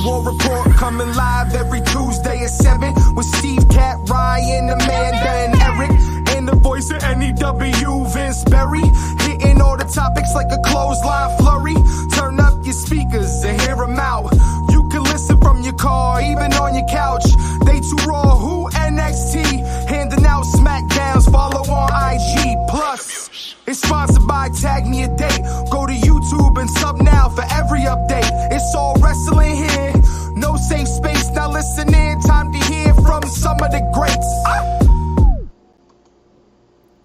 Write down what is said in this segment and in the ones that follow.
War Report coming live every Tuesday at 7 with Steve, Cat, Ryan, Amanda, and Eric. And the voice of NEW, Vince Berry. Hitting all the topics like a clothesline flurry. Turn up your speakers and hear them out. You can listen from your car, even on your couch. They too raw, who NXT? Handing out SmackDowns, follow on IG. Plus, it's sponsored by Tag Me a Date. Go to YouTube and sub now for every update. It's all wrestling here. No safe space, now listen in. Time to hear from some of the greats.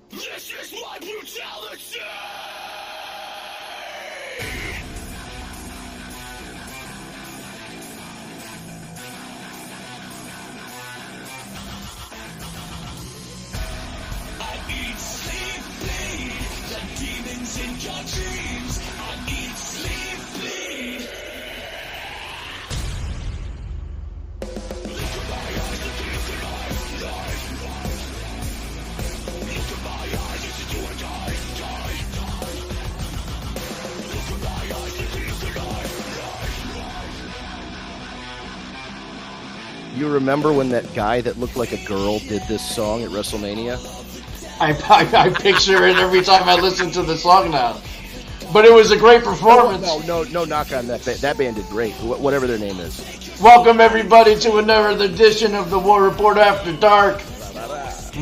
This is my brutality! I need sleep, bleed. The demons in your dreams. I need sleep, bleed. Look at my eyes, the things that I've lied. Look at my eyes, it's a do or die, die, die. Look at my eyes, the things that I've lied. You remember when that guy that looked like a girl did this song at WrestleMania? I picture it every time I listen to the song now. But it was a great performance. No knock on that. That band did great, whatever their name is. Welcome everybody to another edition of the War Report After Dark.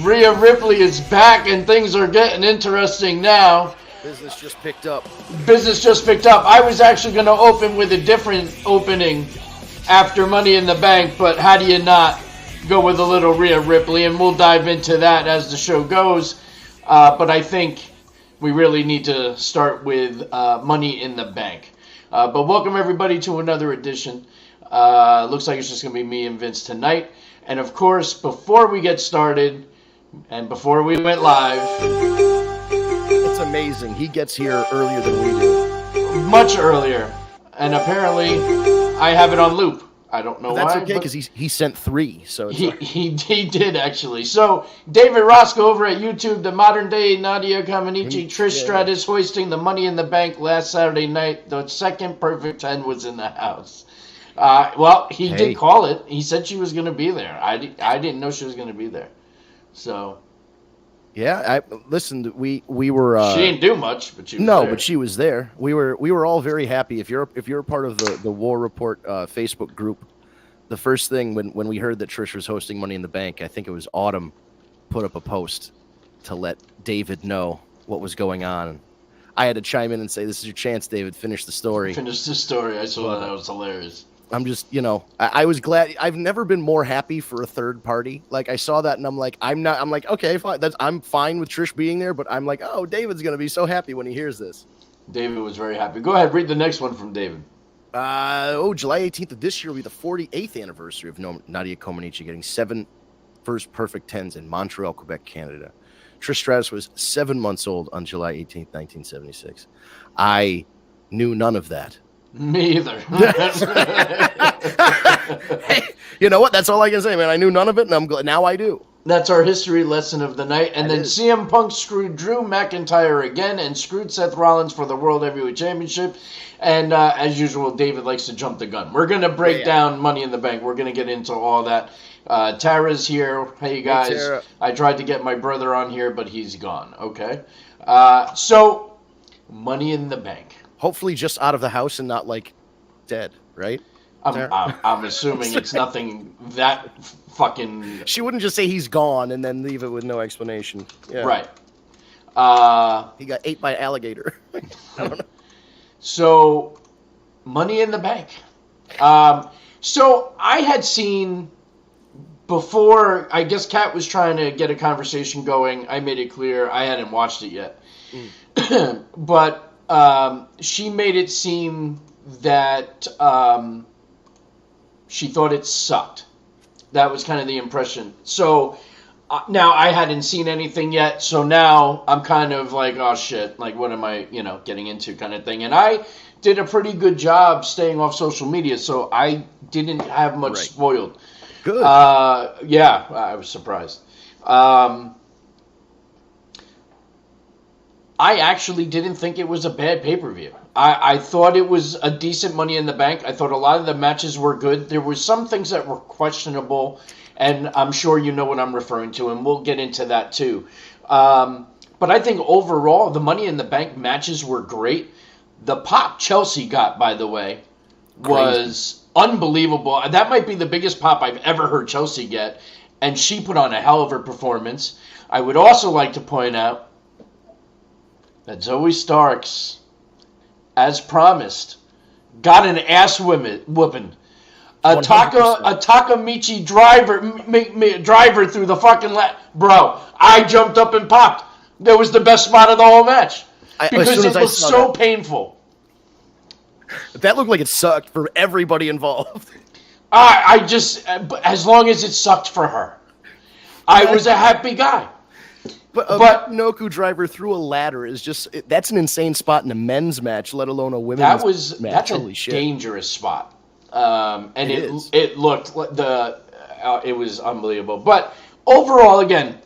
Rhea Ripley is back and things are getting interesting now. Business just picked up. I was actually going to open with a different opening after Money in the Bank, but how do you not go with a little Rhea Ripley? And we'll dive into that as the show goes. But I think we really need to start with Money in the Bank. But welcome everybody to another edition. Looks like it's just going to be me and Vince tonight. And of course, before we get started, and before we went live... It's amazing. He gets here earlier than we do. Much earlier. And apparently, I have it on loop. I don't know why. That's okay, because he sent 3. So he did, actually. So, David Roscoe over at YouTube, the modern-day Nadia Comaneci, Trish Stratus hoisting the Money in the Bank last Saturday night. The second Perfect 10 was in the house. He did call it. He said she was going to be there. I didn't know she was going to be there. So, yeah, listen. We were. She didn't do much, but she was no, there. but she was there. We were all very happy. If you're a part of the War Report Facebook group, the first thing when we heard that Trish was hosting Money in the Bank, I think it was Autumn, put up a post to let David know what was going on. I had to chime in and say, "This is your chance, David. Finish the story." Finish the story. I saw that was hilarious. I'm just, I was glad. I've never been more happy for a third party. Like, I saw that and I'm like, okay, fine. I'm fine with Trish being there, but I'm like, oh, David's going to be so happy when he hears this. David was very happy. Go ahead, read the next one from David. July 18th of this year will be the 48th anniversary of Nadia Comaneci getting 7 first perfect 10s in Montreal, Quebec, Canada. Trish Stratus was 7 months old on July 18th, 1976. I knew none of that. Me either. Hey, you know what? That's all I can say, man. I knew none of it, and I'm glad now I do. That's our history lesson of the night. And then CM Punk screwed Drew McIntyre again and screwed Seth Rollins for the World Heavyweight Championship. And as usual, David likes to jump the gun. We're going to break down Money in the Bank. We're going to get into all that. Tara's here. Hey, guys. Hey, I tried to get my brother on here, but he's gone. Okay. So, Money in the Bank. Hopefully just out of the house and not, like, dead, right? I'm assuming it's nothing that fucking... She wouldn't just say he's gone and then leave it with no explanation. Yeah. Right. He got ate by an alligator. I don't know. So, Money in the Bank. So, I had seen... Before, I guess Kat was trying to get a conversation going. I made it clear I hadn't watched it yet. But... she made it seem that she thought it sucked. That was kind of the impression. So now I hadn't seen anything yet, so now I'm kind of like, oh shit, like what am I, getting into kind of thing. And I did a pretty good job staying off social media, so I didn't have much spoiled. Good. Yeah, I was surprised. I actually didn't think it was a bad pay-per-view. I thought it was a decent Money in the Bank. I thought a lot of the matches were good. There were some things that were questionable, and I'm sure you know what I'm referring to, and we'll get into that too. But I think overall, the Money in the Bank matches were great. The pop Chelsea got, by the way, was unbelievable. That might be the biggest pop I've ever heard Chelsea get, and she put on a hell of a performance. I would also like to point out that Zoe Starks, as promised, got an ass whooping. A Takamichi driver through the fucking bro. I jumped up and popped. That was the best spot of the whole match because it was so painful. That looked like it sucked for everybody involved. I just, as long as it sucked for her, I was a happy guy. But Noku driver through a ladder is that's an insane spot in a men's match, let alone a women's match. That's a dangerous spot. And it looked it was unbelievable. But overall, again,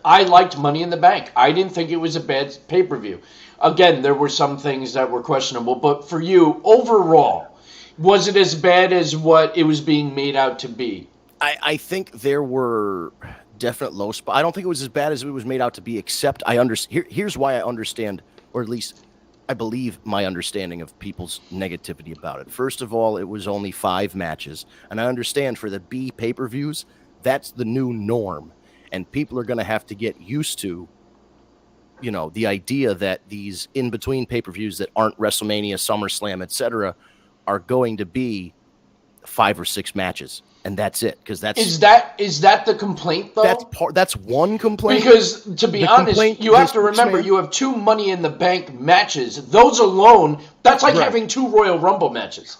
I liked Money in the Bank. I didn't think it was a bad pay-per-view. Again, there were some things that were questionable, but for you, overall, was it as bad as what it was being made out to be? I think there were definite low spots. I don't think it was as bad as it was made out to be, except here's why I understand, or at least I believe my understanding of people's negativity about it. First of all, it was only 5 matches, and I understand for the B pay-per-views, that's the new norm, and people are going to have to get used to, the idea that these in-between pay-per-views that aren't WrestleMania, SummerSlam, etc., are going to be 5 or 6 matches, and that's it. Because is that the complaint though? That's one complaint. Because to be honest, you have to remember you have 2 Money in the Bank matches. Those alone, that's like having 2 Royal Rumble matches.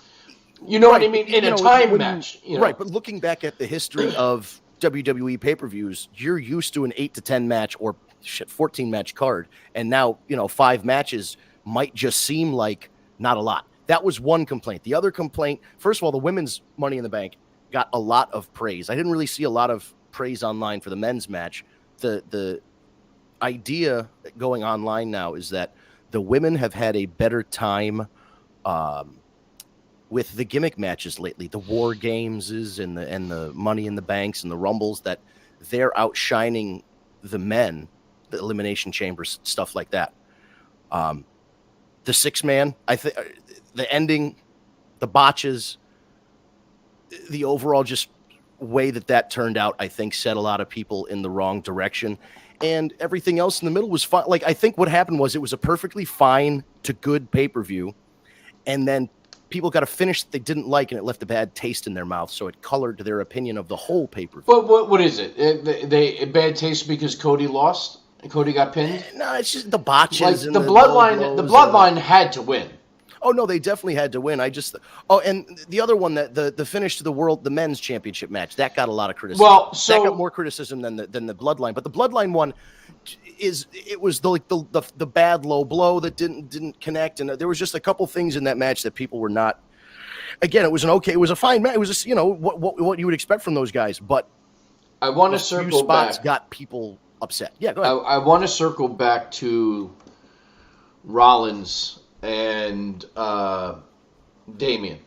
You know what I mean? In a time match. Right, but looking back at the history of WWE pay-per-views, you're used to an 8 to 10 match or 14 match card, and now 5 matches might just seem like not a lot. That was one complaint. The other complaint, first of all, the women's Money in the Bank got a lot of praise. I didn't really see a lot of praise online for the men's match. The idea going online now is that the women have had a better time with the gimmick matches lately, the War Games and the Money in the Banks and the Rumbles, that they're outshining the men, the Elimination Chambers, stuff like that. The 6-man, I think, the ending, the botches, the overall just way that turned out, I think, set a lot of people in the wrong direction. And everything else in the middle was fine. Like, I think what happened was it was a perfectly fine to good pay-per-view, and then people got a finish that they didn't like, and it left a bad taste in their mouth, so it colored their opinion of the whole pay-per-view. But what is it? They bad taste because Cody lost? Cody got pinned? No, it's just the botches. Like, the bloodline had to win. Oh, no, they definitely had to win. And the other one, that the finish to the men's championship match, that got a lot of criticism. Well, so that got more criticism than the bloodline. But the bloodline one was the bad low blow that didn't connect, and there was just a couple things in that match that people were not. Again, it was it was a fine match. It was just what you would expect from those guys. But I want to circle spots back. Got people upset. Yeah, go ahead. I want to circle back to Rollins and Damian.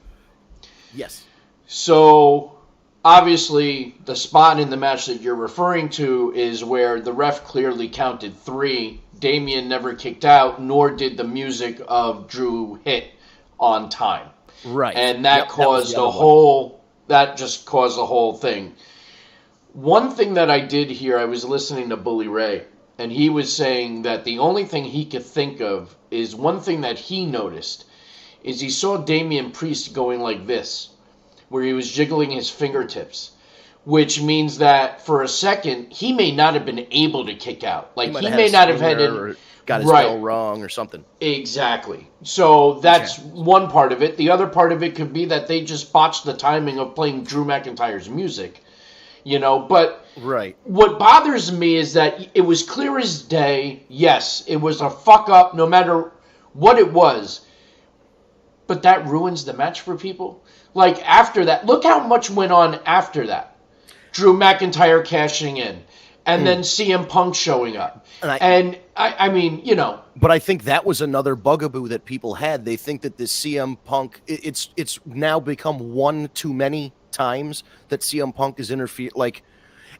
Yes. So obviously the spot in the match that you're referring to is where the ref clearly counted 3. Damian never kicked out, nor did the music of Drew hit on time. Right. And that caused that just caused the whole thing. One thing that I did hear, I was listening to Bully Ray, and he was saying that the only thing he could think of is one thing that he noticed is he saw Damian Priest going like this, where he was jiggling his fingertips, which means that for a second he may not have been able to kick out. Like he may not have had it. Got his bell wrong or something. Exactly. So that's one part of it. The other part of it could be that they just botched the timing of playing Drew McIntyre's music. But what bothers me is that it was clear as day. Yes, it was a fuck up no matter what it was. But that ruins the match for people. Like, after that, look how much went on after that. Drew McIntyre cashing in. and then CM Punk showing up. And I mean, you know. But I think that was another bugaboo that people had. They think that this CM Punk, it's now become one too many times that CM Punk is interfered, like,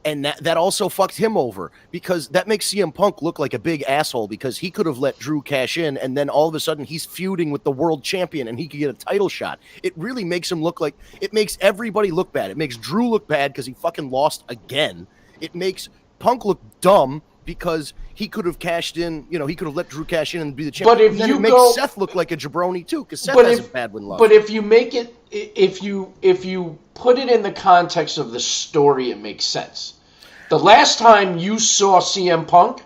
and that also fucked him over, because that makes CM Punk look like a big asshole, because he could have let Drew cash in, and then all of a sudden he's feuding with the world champion and he could get a title shot. It really makes him look like, it makes everybody look bad. It makes Drew look bad because he fucking lost again. It makes Punk look dumb because he could have cashed in, you know, he could have let Drew cash in and be the champion. But if then you it makes Seth look like a jabroni too, because Seth has a bad win loss. But if you make it, if you put it in the context of the story, it makes sense. The last time you saw CM Punk,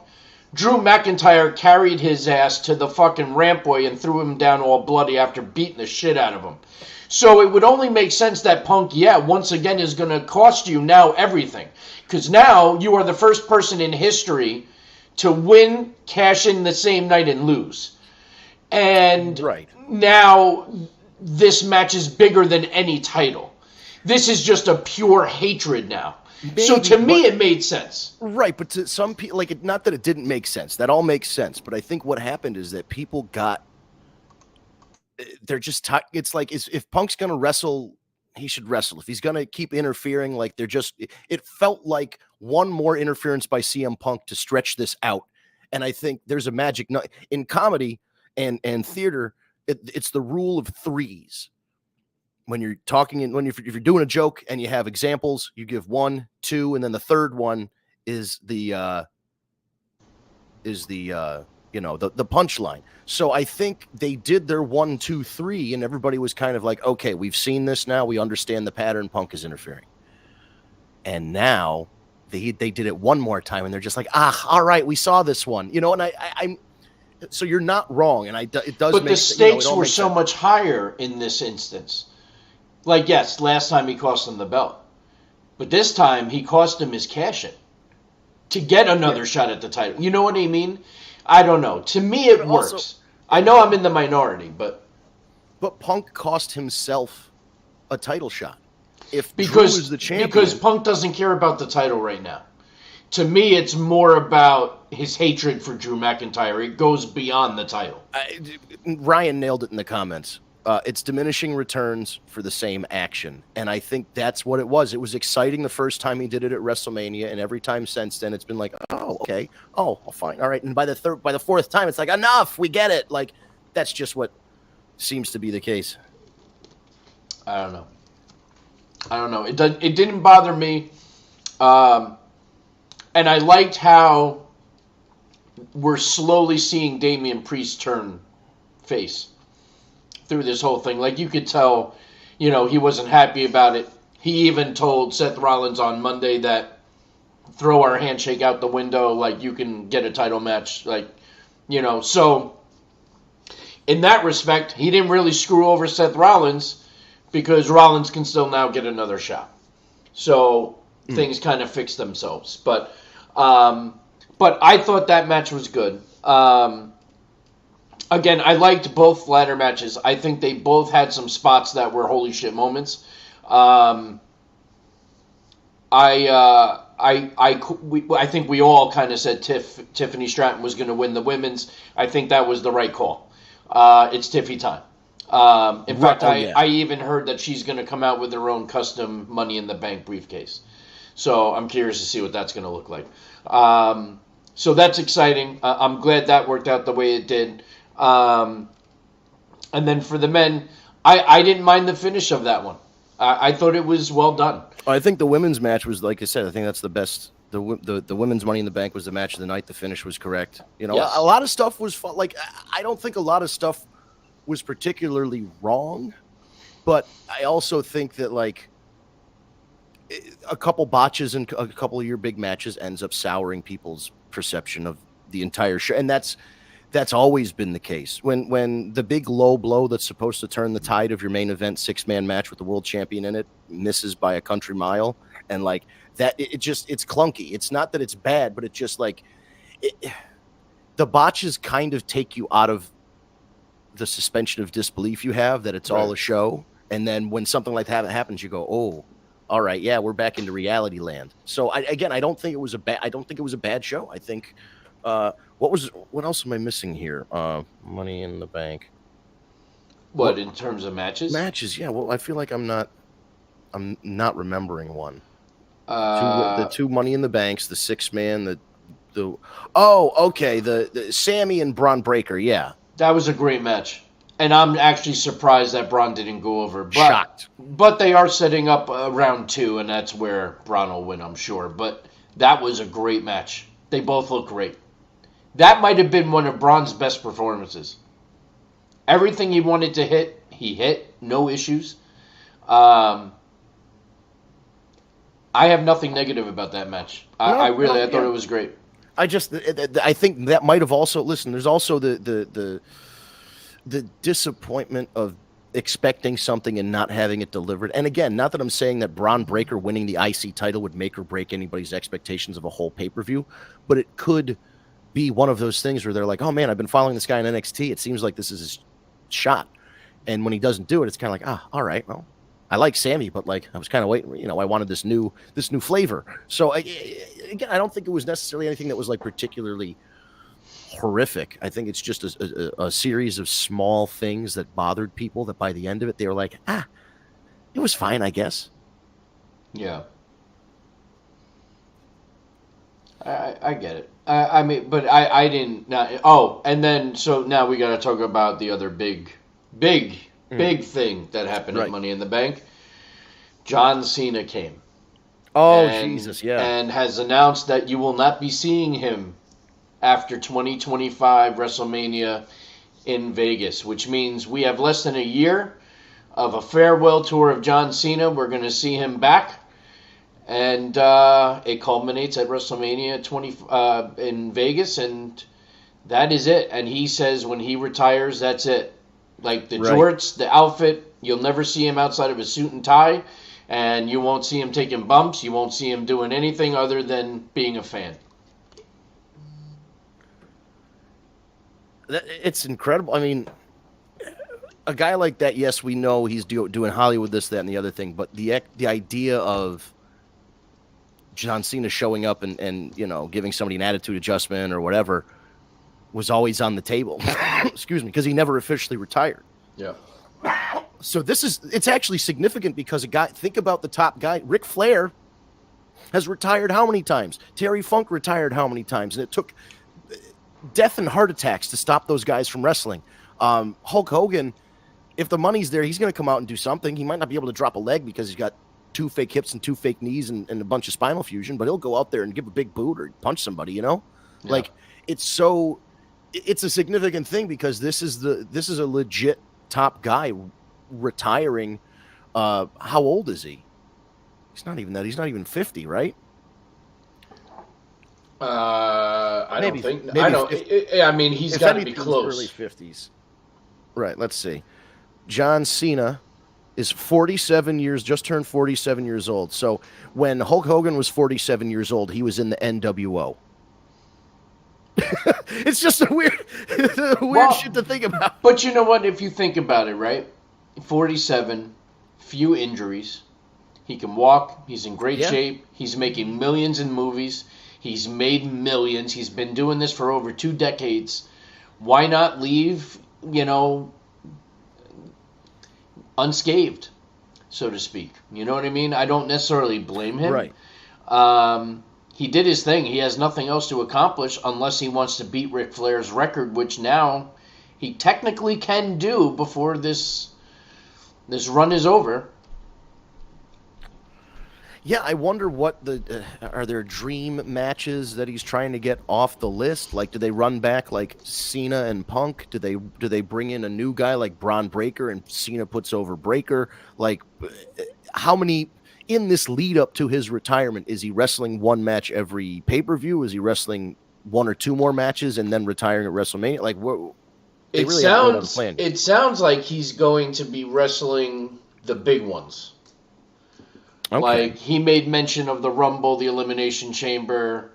Drew McIntyre carried his ass to the fucking rampway and threw him down all bloody after beating the shit out of him. So it would only make sense that Punk, once again is going to cost you now everything. Because now you are the first person in history to win, cash in the same night, and lose. And now this match is bigger than any title. This is just a pure hatred now. Maybe, so to me, it made sense. Right, but to some people, like, not that it didn't make sense. That all makes sense. But I think what happened is that people got, they're just, it's like, if Punk's going to wrestle, he should wrestle. If he's going to keep interfering, like, they're just, it felt like one more interference by CM Punk to stretch this out. And I think there's a magic in comedy and theater. It's the rule of threes. When you're talking, and if you're doing a joke and you have examples, you give 1, 2, and then the third one is the punchline. So I think they did their 1, 2, 3, and everybody was kind of like, okay, we've seen this now. We understand the pattern. Punk is interfering. And now they did it one more time, and they're just like, all right, we saw this one, you know. And I'm so you're not wrong, and it does. But the stakes were so much higher in this instance. Like, yes, last time he cost him the belt. But this time, he cost him his cash-in to get another shot at the title. You know what I mean? I don't know. To me, it works. Also, I know I'm in the minority, but... But Punk cost himself a title shot. If Drew is the champion... Because Punk doesn't care about the title right now. To me, it's more about his hatred for Drew McIntyre. It goes beyond the title. Ryan nailed it in the comments. It's diminishing returns for the same action. And I think that's what it was. It was exciting the first time he did it at WrestleMania, and every time since then it's been like, oh, okay. Oh, fine. All right. And by the fourth time, it's like, enough. We get it. Like, that's just what seems to be the case. I don't know. It didn't bother me. And I liked how we're slowly seeing Damian Priest turn face through this whole thing. Like, you could tell, you know, he wasn't happy about it. He even told Seth Rollins on Monday that throw our handshake out the window, like, you can get a title match, like, you know. So in that respect, he didn't really screw over Seth Rollins, because Rollins can still now get another shot. So things kind of fix themselves. But I thought that match was good. Again, I liked both ladder matches. I think they both had some spots that were holy shit moments. I think we all kind of said Tiffany Stratton was going to win the women's. I think that was the right call. It's Tiffy time. In fact, I even heard that she's going to come out with her own custom Money in the Bank briefcase. So I'm curious to see what that's going to look like. So that's exciting. I'm glad that worked out the way it did. And then for the men, I didn't mind the finish of that one. I thought it was well done. I think the women's match was, like I said, I think that's the best. The women's Money in the Bank was the match of the night. The finish was correct. You know, yes. A lot of stuff was fun. Like, I don't think a lot of stuff was particularly wrong, but I also think that, like, a couple botches in a couple of your big matches ends up souring people's perception of the entire show, and that's always been the case. When the big low blow that's supposed to turn the tide of your main event 6-man match with the world champion in it misses by a country mile, and like that, it's clunky. It's not that it's bad, but it's just like the botches kind of take you out of the suspension of disbelief you have that it's all a show, and then when something like that happens, you go, oh, all right, yeah, we're back into reality land. So I don't think it was a bad show. I think what else am I missing here? Money in the Bank. What in terms of matches? Matches, yeah. Well, I feel like I'm not remembering one. The two Money in the Banks, the 6-man, the Sammy and Braun Breaker, yeah. That was a great match. And I'm actually surprised that Braun didn't go over. But, shocked. But they are setting up round 2, and that's where Braun will win, I'm sure. But that was a great match. They both look great. That might have been one of Braun's best performances. Everything he wanted to hit, he hit. No issues. I have nothing negative about that match. I thought it was great. I think that might have also, listen, there's also the disappointment of expecting something and not having it delivered. And again, not that I'm saying that Braun Breaker winning the IC title would make or break anybody's expectations of a whole pay-per-view, but it could be one of those things where they're like, oh man, I've been following this guy in NXT. It seems like this is his shot. And when he doesn't do it, it's kind of like, all right, well, I like Sammy, but like I was kind of waiting, I wanted this new flavor. So again, I don't think it was necessarily anything that was like particularly horrific. I think it's just a series of small things that bothered people that by the end of it, they were like, it was fine, I guess. Yeah. I get it. I mean, but I didn't. And then, so now we got to talk about the other big thing that happened at Money in the Bank. John Cena came. Oh, Jesus, yeah. And has announced that you will not be seeing him after 2025 WrestleMania in Vegas, which means we have less than a year of a farewell tour of John Cena. We're going to see him back. And it culminates at WrestleMania 20 in Vegas, and that is it. And he says when he retires, that's it. Like the jorts, the outfit, you'll never see him outside of a suit and tie, and you won't see him taking bumps. You won't see him doing anything other than being a fan. It's incredible. I mean, a guy like that, yes, we know he's doing Hollywood, this, that, and the other thing, but the idea of John Cena showing up and giving somebody an attitude adjustment or whatever was always on the table. Excuse me, because he never officially retired. Yeah. So it's actually significant because think about the top guy. Ric Flair has retired how many times? Terry Funk retired how many times? And it took death and heart attacks to stop those guys from wrestling. Hulk Hogan, if the money's there, he's going to come out and do something. He might not be able to drop a leg because he's got 2 fake hips and 2 fake knees and a bunch of spinal fusion, but he'll go out there and give a big boot or punch somebody, Yeah. Like it's a significant thing because this is a legit top guy retiring. How old is he? He's not even that. He's not even 50, right? I don't think. I don't. I mean, he's got to be close. Early 50s. Right. Let's see. John Cena is 47 years, just turned 47 years old. So when Hulk Hogan was 47 years old, he was in the NWO. It's just a weird shit to think about. But you know what? If you think about it, right? 47, few injuries. He can walk. He's in great shape. He's making millions in movies. He's made millions. He's been doing this for over 2 decades. Why not leave, unscathed, so to speak? You know what I mean? I don't necessarily blame him. Right. He did his thing. He has nothing else to accomplish unless he wants to beat Ric Flair's record, which now he technically can do before this run is over. Yeah, I wonder what are there dream matches that he's trying to get off the list? Like, do they run back like Cena and Punk? Do they bring in a new guy like Braun Breaker and Cena puts over Breaker? Like, how many in this lead up to his retirement is he wrestling one match every pay-per-view? Is he wrestling 1 or 2 more matches and then retiring at WrestleMania? Like, what? It sounds like he's going to be wrestling the big ones. Okay. Like, he made mention of the Rumble, the Elimination Chamber,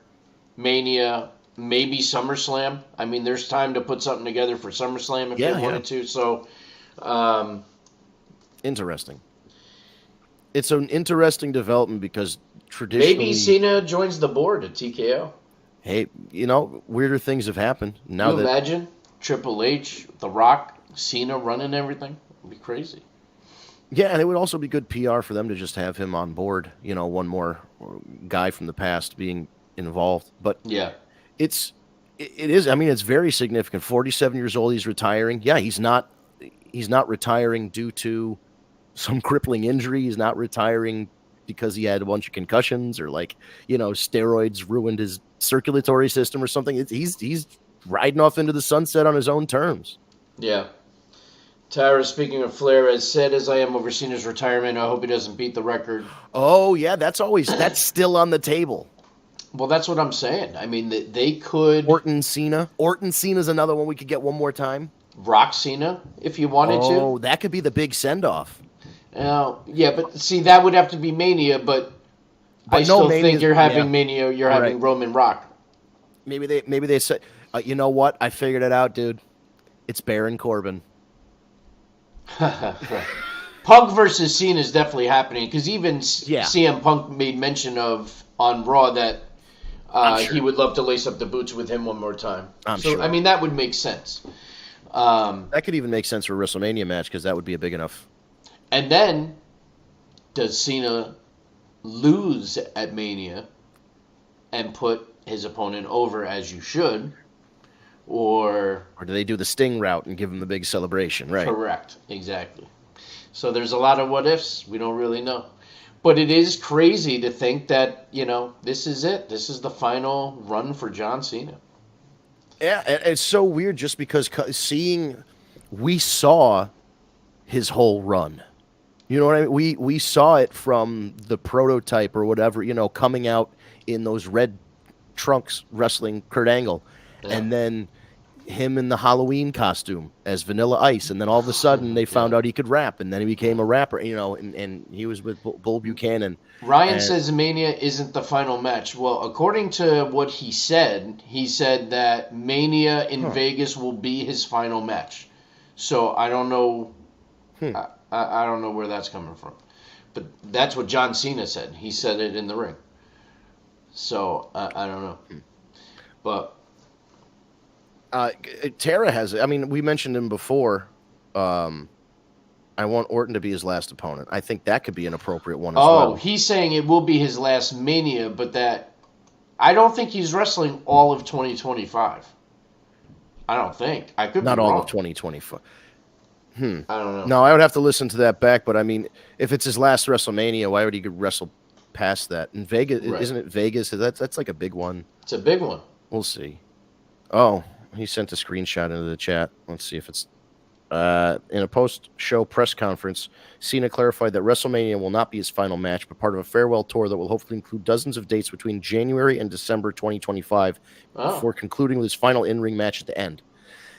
Mania, maybe SummerSlam. I mean, there's time to put something together for SummerSlam if they wanted to. So, interesting. It's an interesting development because traditionally, Maybe Cena joins the board at TKO. hey, weirder things have happened. Now You that imagine Triple H, The Rock, Cena running everything? It'd be crazy. Yeah, and it would also be good PR for them to just have him on board. One more guy from the past being involved. But Yeah. it is. I mean, it's very significant. 47 years old, he's retiring. Yeah, he's not retiring due to some crippling injury. He's not retiring because he had a bunch of concussions or steroids ruined his circulatory system or something. He's riding off into the sunset on his own terms. Yeah. Tara, speaking of Flair, as sad as I am over Cena's retirement, I hope he doesn't beat the record. Oh, yeah, that's still on the table. Well, that's what I'm saying. I mean, they could... Orton Cena's another one we could get one more time. Rock Cena, if you wanted to. Oh, that could be the big send-off. Yeah, but see, that would have to be Mania, but I still think you're having Mania, you're having Roman Rock. Maybe they say, you know what? I figured it out, dude. It's Baron Corbin. Punk versus Cena is definitely happening because even CM Punk made mention of on Raw that he would love to lace up the boots with him one more time. I'm sure. I mean, that would make sense. That could even make sense for a WrestleMania match because that would be a big enough. And then, does Cena lose at Mania and put his opponent over as you should? Or do they do the Sting route and give him the big celebration, right? Correct, exactly. So there's a lot of what ifs. We don't really know. But it is crazy to think that, this is it. This is the final run for John Cena. Yeah, it's so weird just because we saw his whole run. You know what I mean? We saw it from the prototype or whatever, coming out in those red trunks wrestling Kurt Angle. Yeah. And then him in the Halloween costume as Vanilla Ice. And then all of a sudden they found out he could rap. And then he became a rapper, and he was with Bull Buchanan. Ryan says Mania isn't the final match. Well, according to what he said that Mania in Vegas will be his final match. So I don't know. I don't know where that's coming from. But that's what John Cena said. He said it in the ring. So I don't know. But Tara has it. I mean, we mentioned him before. I want Orton to be his last opponent. I think that could be an appropriate one as well. Oh, he's saying it will be his last Mania, but that I don't think he's wrestling all of 2025. I don't think. I could not be all wrong. of 2025. I don't know. No, I would have to listen to that back. But I mean, if it's his last WrestleMania, why would he wrestle past that? In Vegas, isn't it Vegas? That's like a big one. It's a big one. We'll see. Oh, he sent a screenshot into the chat. Let's see if it's in a post-show press conference. Cena clarified that WrestleMania will not be his final match, but part of a farewell tour that will hopefully include dozens of dates between January and December 2025 before concluding with his final in-ring match at the end.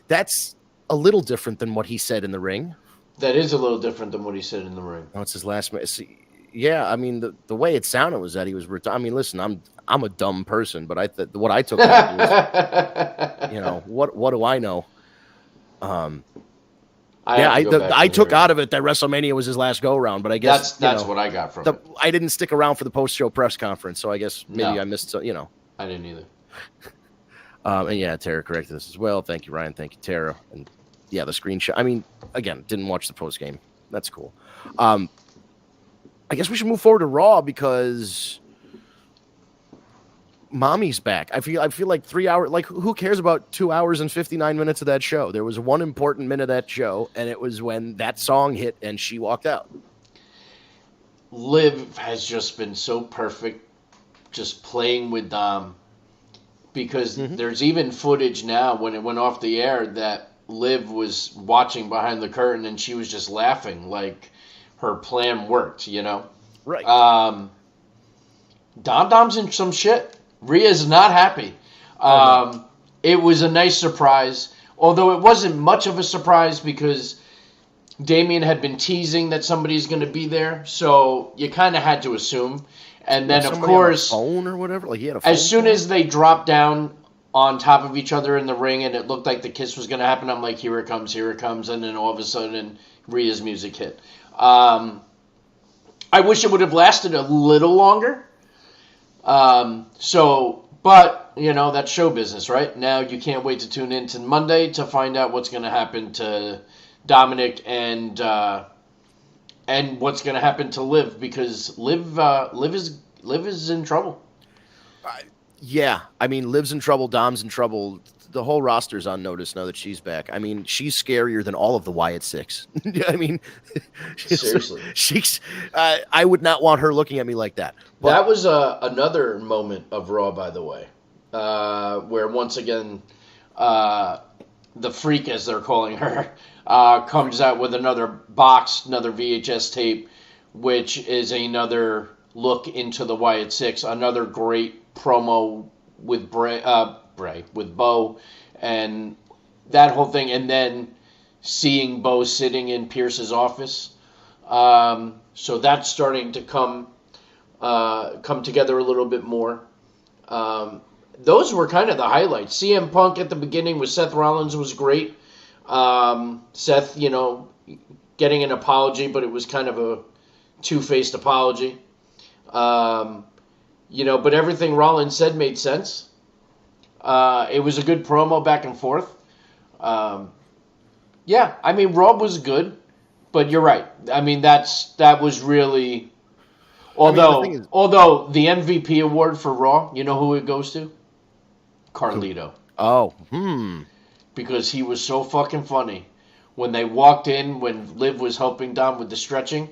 That's a little different than what he said in the ring. That is a little different than what he said in the ring. Oh, it's his last match. Yeah, I mean, the way it sounded was that he was retired. I mean, listen, I'm a dumb person, but what I took out was, what do I know? I took out of it that WrestleMania was his last go round, but I guess that's what I got from it. I didn't stick around for the post-show press conference, so I guess maybe I missed. I didn't either. And yeah, Tara corrected this as well. Thank you, Ryan. Thank you, Tara. And yeah, the screenshot. I mean, again, didn't watch the post game. That's cool. I guess we should move forward to Raw because Mommy's back. I feel like 3 hours. Like, who cares about 2 hours and 59 minutes of that show? There was one important minute of that show, and it was when that song hit and she walked out. Liv has just been so perfect, just playing with Dom. Because there's even footage now when it went off the air that Liv was watching behind the curtain and she was just laughing like her plan worked, Right. Dom's in some shit. Rhea's not happy. It was a nice surprise, although it wasn't much of a surprise because Damian had been teasing that somebody's going to be there, so you kind of had to assume. And then, of course, on a phone or whatever. Like he had a phone as soon as they dropped down on top of each other in the ring and it looked like the kiss was going to happen, I'm like, here it comes. And then all of a sudden, Rhea's music hit. I I wish it would have lasted a little longer. But, that's show business, right? Now you can't wait to tune in to Monday to find out what's going to happen to Dominic and what's going to happen to Liv, because Liv is in trouble. Yeah, I mean, Liv's in trouble, Dom's in trouble. The whole roster's on notice now that she's back. I mean, she's scarier than all of the Wyatt Six. I mean, seriously, she's. I would not want her looking at me like that. But that was another moment of Raw, by the way, where once again, the Freak, as they're calling her, comes out with another box, another VHS tape, which is another look into the Wyatt Six, another great promo with with Bo, and that whole thing, and then seeing Bo sitting in Pierce's office. So that's starting to come together a little bit more. Those were kind of the highlights. CM Punk at the beginning with Seth Rollins was great. Seth, getting an apology, but it was kind of a two-faced apology. But everything Rollins said made sense. It was a good promo back and forth. Raw was good, but you're right. I mean, that was really. Although the MVP award for Raw, you know who it goes to? Carlito. Oh, Because he was so fucking funny when they walked in when Liv was helping Dom with the stretching,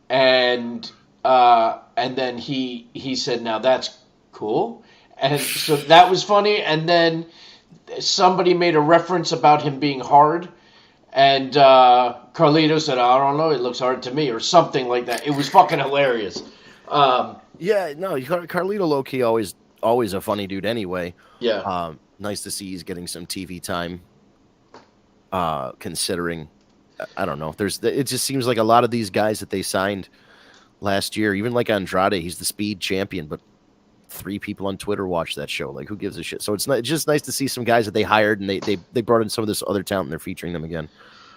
and then he said, "Now that's cool." And so that was funny. And then somebody made a reference about him being hard. And Carlito said, "I don't know, it looks hard to me," or something like that. It was fucking hilarious. Carlito low-key always a funny dude anyway. Yeah. Nice to see he's getting some TV time. Considering, I don't know. It just seems like a lot of these guys that they signed last year, even like Andrade, he's the speed champion, but 3 people on Twitter watch that show. Like, who gives a shit? So it's just nice to see some guys that they hired and they brought in some of this other talent and they're featuring them again.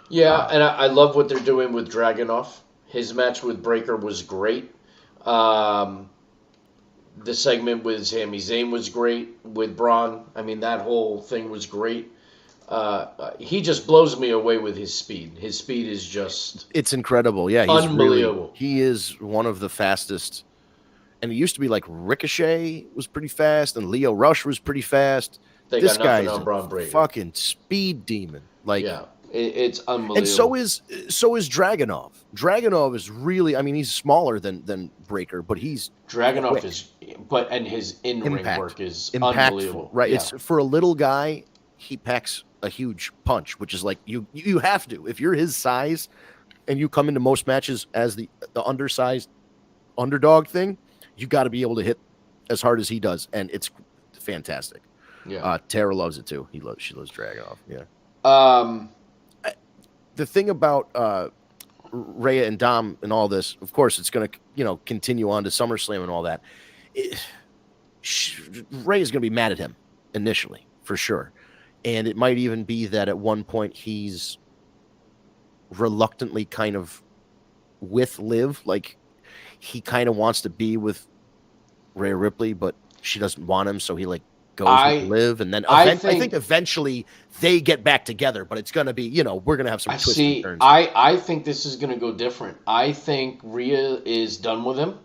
Yeah, and I love what they're doing with Dragunov. His match with Breaker was great. The segment with Sami Zayn was great with Braun. I mean, that whole thing was great. He just blows me away with his speed. His speed is just... It's incredible. Yeah, he's unbelievable. He is one of the fastest. And it used to be like Ricochet was pretty fast and Leo Rush was pretty fast. This guy's a fucking speed demon. Like, yeah, it's unbelievable. And so is Dragunov. Dragunov is really, I mean, he's smaller than Breaker, but he's Dragunov quick. And his in-ring work is unbelievable. Right. Yeah. It's for a little guy, he packs a huge punch, which is like you have to. If you're his size and you come into most matches as the undersized underdog thing, you got to be able to hit as hard as he does, and it's fantastic. Yeah. Tara loves it too. She loves Dragunov. Yeah. The thing about Rhea and Dom and all this, of course, it's going to continue on to SummerSlam and all that. Rhea is going to be mad at him initially, for sure, and it might even be that at one point he's reluctantly kind of with Liv, like he kind of wants to be with Rhea Ripley, but she doesn't want him, so he like goes with Liv, and then I think eventually they get back together, but it's going to be, we're going to have some twists and turns. I think this is going to go different. I think Rhea is done with him,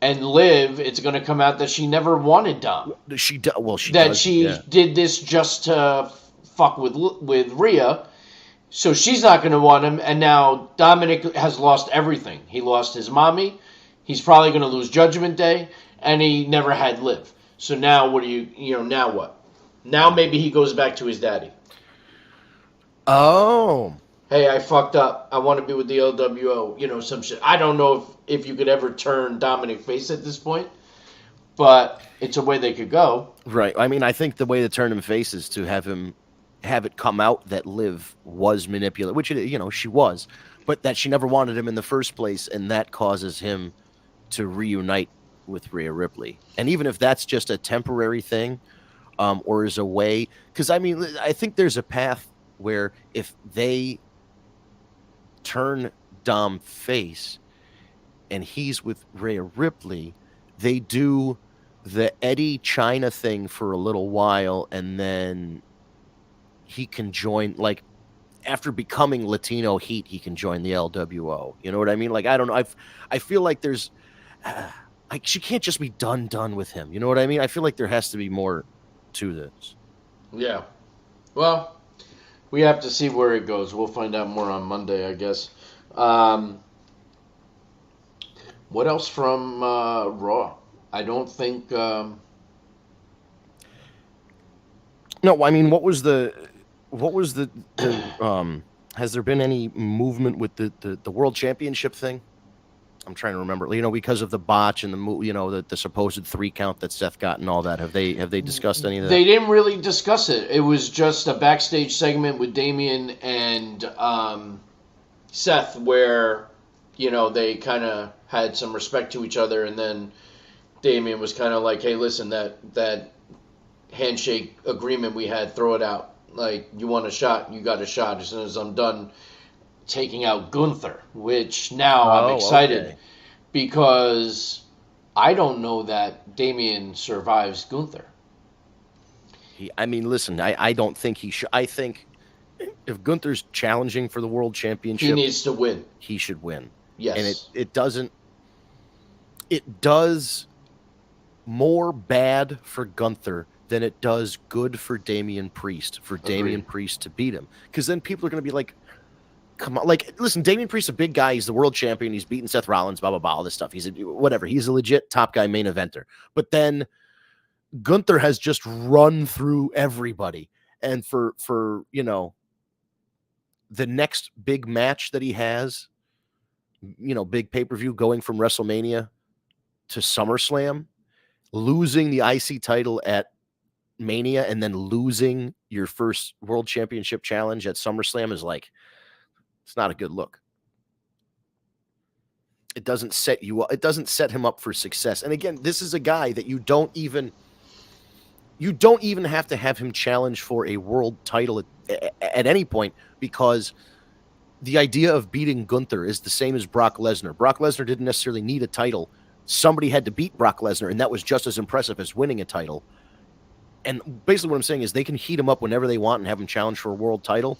and Liv, it's going to come out that she never wanted Dom. She did this just to fuck with Rhea, so she's not going to want him, and now Dominic has lost everything. He lost his mommy, he's probably going to lose Judgment Day, and he never had Liv. So now what do now what? Now maybe he goes back to his daddy. Oh. Hey, I fucked up. I want to be with the LWO, some shit. I don't know if you could ever turn Dominic face at this point, but it's a way they could go. Right. I mean, I think the way to turn him face is to have it come out that Liv was manipulated, which, she was, but that she never wanted him in the first place, and that causes him to reunite with Rhea Ripley. And even if that's just a temporary thing, or is a way, because I mean, I think there's a path where if they turn Dom face and he's with Rhea Ripley, they do the Eddie China thing for a little while, and then he can join, like, after becoming Latino Heat, he can join the LWO. You know what I mean? Like, I don't know. I feel like there's, like, she can't just be done with him. You know what I mean? I feel like there has to be more to this. Yeah. Well, we have to see where it goes. We'll find out more on Monday, I guess. What else from Raw? I don't think. No, I mean, what was the has there been any movement with the World Championship thing? I'm trying to remember, you know, because of the botch and the supposed 3 count that Seth got and all that. Have they discussed any of that? They didn't really discuss it. It was just a backstage segment with Damian and Seth where, you know, they kind of had some respect to each other, and then Damian was kind of like, hey, listen, that handshake agreement we had, throw it out. Like, you want a shot, you got a shot as soon as I'm done taking out Gunther, which now I'm excited because I don't know that Damian survives Gunther. I mean, listen, I don't think he should. I think if Gunther's challenging for the World Championship, he needs to win. He should win. Yes. And it does more bad for Gunther than it does good for Damian Priest, Damian Priest to beat him. Because then people are going to be like, come on. Like, listen, Damian Priest's a big guy. He's the world champion. He's beaten Seth Rollins, blah, blah, blah, all this stuff. He's a legit top guy main eventer. But then Gunther has just run through everybody. And for you know, the next big match that he has, you know, big pay-per-view going from WrestleMania to SummerSlam, losing the IC title at Mania and then losing your first World Championship challenge at SummerSlam is like, it's not a good look. It doesn't set you up. It doesn't set him up for success. And again, this is a guy that you don't even have to have him challenge for a world title at any point, because the idea of beating Gunther is the same as Brock Lesnar. Brock Lesnar didn't necessarily need a title. Somebody had to beat Brock Lesnar, and that was just as impressive as winning a title. And basically what I'm saying is they can heat him up whenever they want and have him challenge for a world title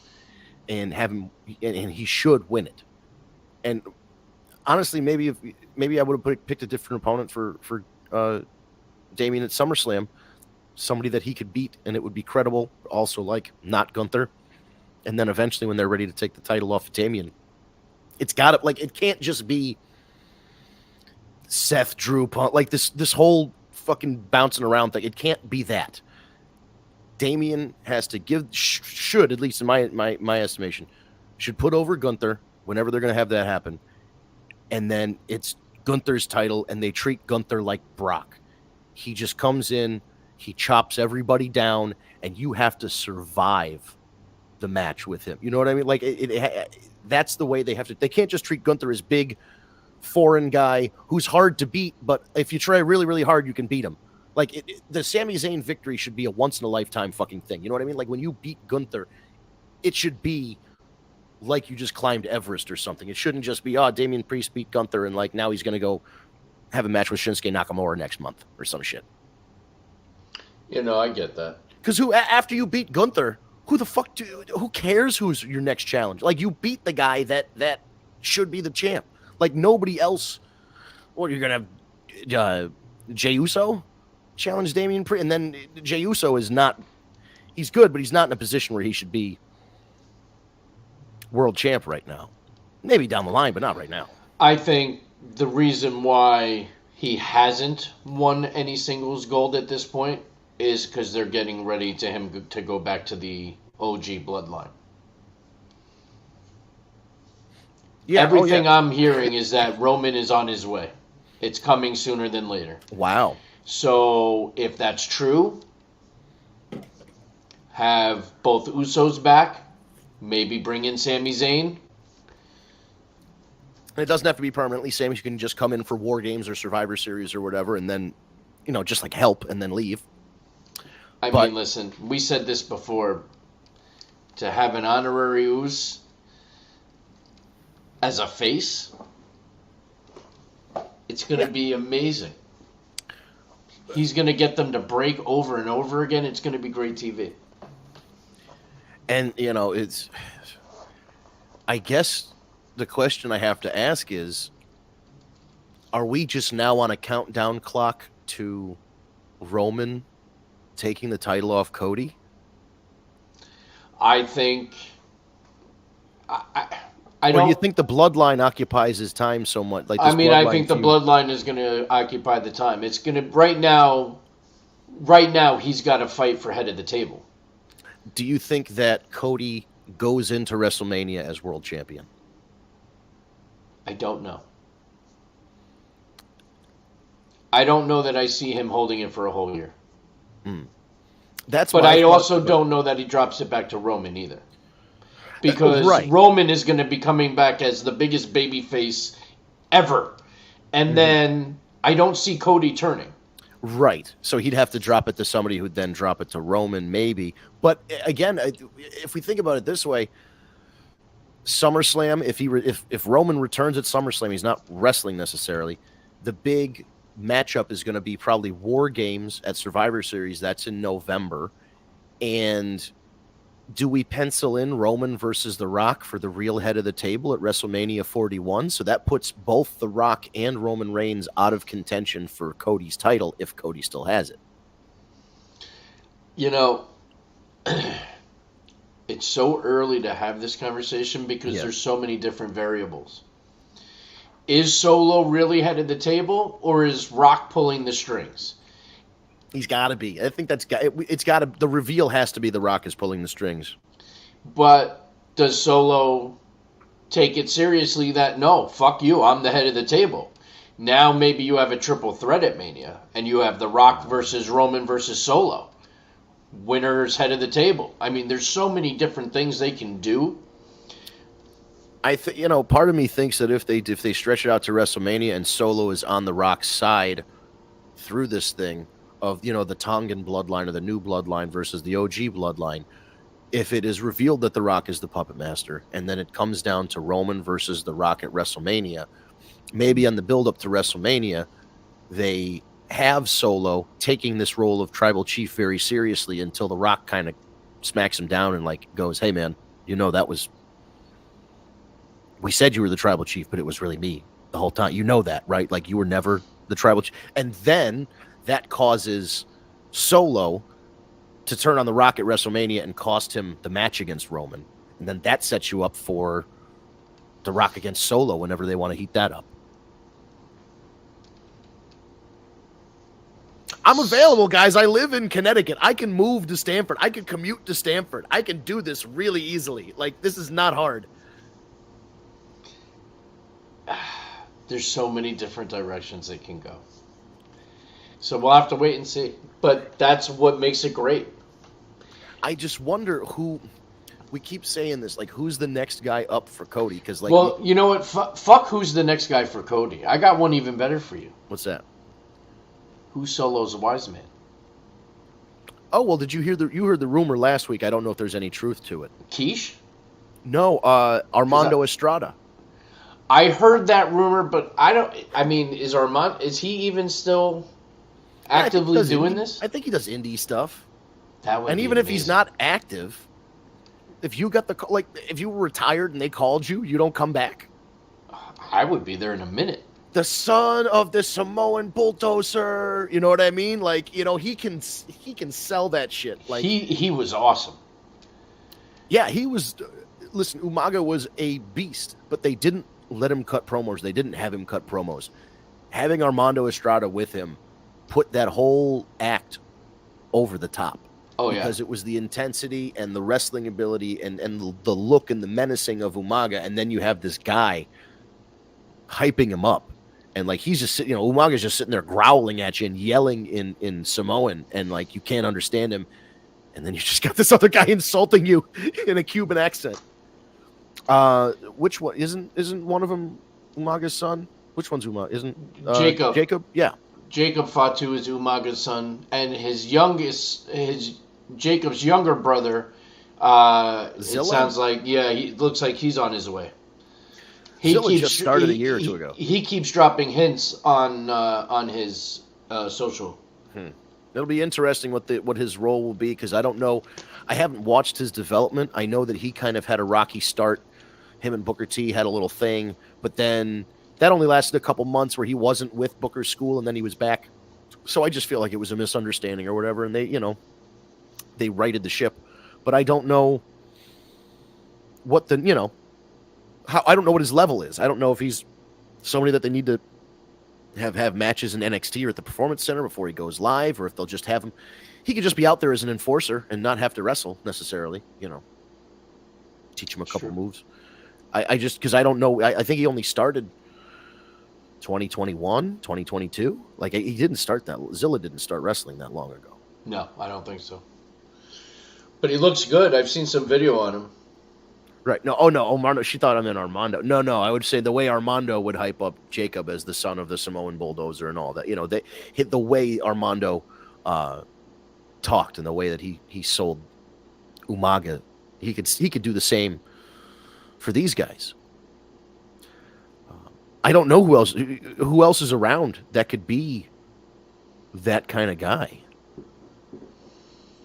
and have him, and he should win it. And honestly, maybe I would have picked a different opponent for Damian at SummerSlam, somebody that he could beat and it would be credible, also like not Gunther. And then eventually when they're ready to take the title off of Damian, it's got to, like, it can't just be Seth, Drew, Punk, like this whole fucking bouncing around thing. It can't be that. Damian has to should, at least in my estimation, should put over Gunther whenever they're going to have that happen. And then it's Gunther's title, and they treat Gunther like Brock. He just comes in, he chops everybody down, and you have to survive the match with him. You know what I mean? Like, that's the way they have to. They can't just treat Gunther as big, foreign guy who's hard to beat, but if you try really, really hard, you can beat him. Like, the Sami Zayn victory should be a once-in-a-lifetime fucking thing. You know what I mean? Like, when you beat Gunther, it should be like you just climbed Everest or something. It shouldn't just be, Damian Priest beat Gunther, and, like, now he's going to go have a match with Shinsuke Nakamura next month or some shit. You know, I get that. Because after you beat Gunther, who cares who's your next challenge? Like, you beat the guy that should be the champ. Like, nobody else. What, you're going to have Jey Uso challenge Damian Priest? And then Jey Uso is not, he's good, but he's not in a position where he should be world champ right now. Maybe down the line, but not right now. I think the reason why he hasn't won any singles gold at this point is because they're getting ready to go back to the OG bloodline. Yeah, everything I'm hearing is that Roman is on his way. It's coming sooner than later. Wow. So if that's true, have both Usos back, maybe bring in Sami Zayn. It doesn't have to be permanently. Sami, you can just come in for War Games or Survivor Series or whatever, and then, you know, just like help and then leave. I mean, listen, we said this before. To have an honorary Uso, as a face, it's going to be amazing. He's going to get them to break over and over again. It's going to be great TV. And, I guess the question I have to ask is, are we just now on a countdown clock to Roman taking the title off Cody? I think... I or don't. do you think the bloodline occupies his time so much? Like, I think the bloodline is going to occupy the time. It's going to right now. He's got to fight for head of the table. Do you think that Cody goes into WrestleMania as world champion? I don't know. I don't know that I see him holding it for a whole year. But I also don't know that he drops it back to Roman either. Because Roman is going to be coming back as the biggest babyface ever. And then I don't see Cody turning. Right. So he'd have to drop it to somebody who'd then drop it to Roman, maybe. But again, if we think about it this way, SummerSlam, if Roman returns at SummerSlam, he's not wrestling necessarily. The big matchup is going to be probably War Games at Survivor Series. That's in November. And do we pencil in Roman versus The Rock for the real head of the table at WrestleMania 41? So that puts both The Rock and Roman Reigns out of contention for Cody's title if Cody still has it. It's so early to have this conversation because there's so many different variables. Is Solo really head of the table, or is Rock pulling the strings? He's got to be. I think it's got to. The reveal has to be The Rock is pulling the strings. But does Solo take it seriously that, no, fuck you, I'm the head of the table? Now maybe you have a triple threat at Mania, and you have The Rock versus Roman versus Solo. Winner's head of the table. I mean, there's so many different things they can do. Part of me thinks that if they stretch it out to WrestleMania and Solo is on The Rock's side through this thing of, the Tongan bloodline or the new bloodline versus the OG bloodline, if it is revealed that The Rock is the puppet master and then it comes down to Roman versus The Rock at WrestleMania, maybe on the build-up to WrestleMania, they have Solo taking this role of tribal chief very seriously until The Rock kind of smacks him down and goes, hey man, we said you were the tribal chief, but it was really me the whole time. You know that, right? You were never the tribal chief. And then that causes Solo to turn on The Rock at WrestleMania and cost him the match against Roman. And then that sets you up for The Rock against Solo whenever they want to heat that up. I'm available, guys. I live in Connecticut. I can move to Stamford. I can commute to Stamford. I can do this really easily. This is not hard. There's so many different directions it can go. So we'll have to wait and see. But that's what makes it great. I just wonder who... We keep saying this, who's the next guy up for Cody? Because, well, you know what? Fuck who's the next guy for Cody. I got one even better for you. What's that? Who's Solo's wise man? Oh, well, did you hear you heard the rumor last week? I don't know if there's any truth to it. Quiche? No, Armando Estrada. I heard that rumor, but is he even still actively doing this? I think he does indie stuff. That would and be even amazing. if he's not active, if you got if you were retired and they called you, you don't come back. I would be there in a minute. The son of the Samoan bulldozer, you know what I mean? He can sell that shit. He was awesome. Yeah, he was. Listen, Umaga was a beast, but they didn't let him cut promos. They didn't have him cut promos. Having Armando Estrada with him put that whole act over the top. Oh, yeah. Because it was the intensity and the wrestling ability and the look and the menacing of Umaga. And then you have this guy hyping him up. And he's just sitting, Umaga's just sitting there growling at you and yelling in Samoan. And you can't understand him. And then you just got this other guy insulting you in a Cuban accent. Which one isn't one of them Umaga's son? Which one's Umaga? Isn't Jacob? Jacob, yeah. Jacob Fatu is Umaga's son, and Jacob's younger brother. It sounds like he looks like he's on his way. Zilla just started a year or two ago. He keeps dropping hints on his social. It'll be interesting what his role will be, because I don't know. I haven't watched his development. I know that he kind of had a rocky start. Him and Booker T had a little thing, but then that only lasted a couple months where he wasn't with Booker's school, and then he was back. So I just feel like it was a misunderstanding or whatever, and they righted the ship. But I don't know what I don't know what his level is. I don't know if he's somebody that they need to have matches in NXT or at the Performance Center before he goes live, or if they'll just have him. He could just be out there as an enforcer and not have to wrestle necessarily, teach him a couple moves. I just, because I don't know. I think he only started 2021, 2022. Like, he didn't start that. Zilla didn't start wrestling that long ago. No, I don't think so. But he looks good. I've seen some video on him. Right. No. Oh, no. Armando. She thought I meant Armando. No. I would say the way Armando would hype up Jacob as the son of the Samoan Bulldozer and all that. They hit the way Armando talked and the way that he sold Umaga. He could do the same for these guys. I don't know who else is around that could be that kind of guy.